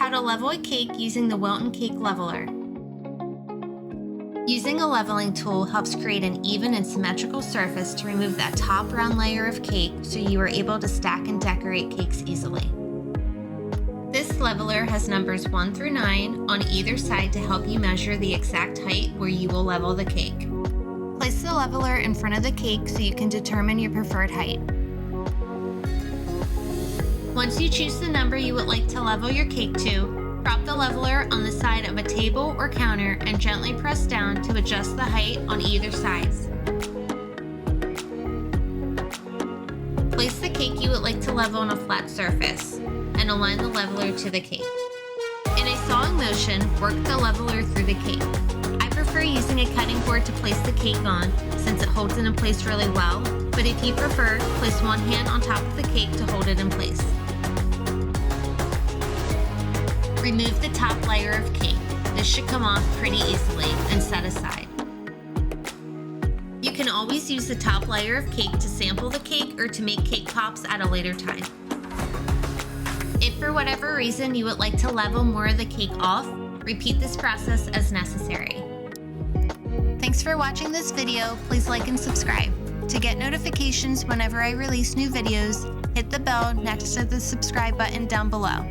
How to level a cake using the Wilton cake leveler. Using a leveling tool helps create an even and symmetrical surface to remove that top round layer of cake so you are able to stack and decorate cakes easily. This leveler has numbers 1 through 9 on either side to help you measure the exact height where you will level the cake. Place the leveler in front of the cake so you can determine your preferred height. Once you choose the number you would like to level your cake to, prop the leveler on the side of a table or counter and gently press down to adjust the height on either sides. Place the cake you would like to level on a flat surface and align the leveler to the cake. In a sawing motion, work the leveler through the cake. I prefer using a cutting board to place the cake on since it holds it in place really well, but if you prefer, place one hand on top of the cake to hold it in place. Remove the top layer of cake. This should come off pretty easily and set aside. You can always use the top layer of cake to sample the cake or to make cake pops at a later time. If for whatever reason you would like to level more of the cake off, repeat this process as necessary. Thanks for watching this video. Please like and subscribe. To get notifications whenever I release new videos, hit the bell next to the subscribe button down below.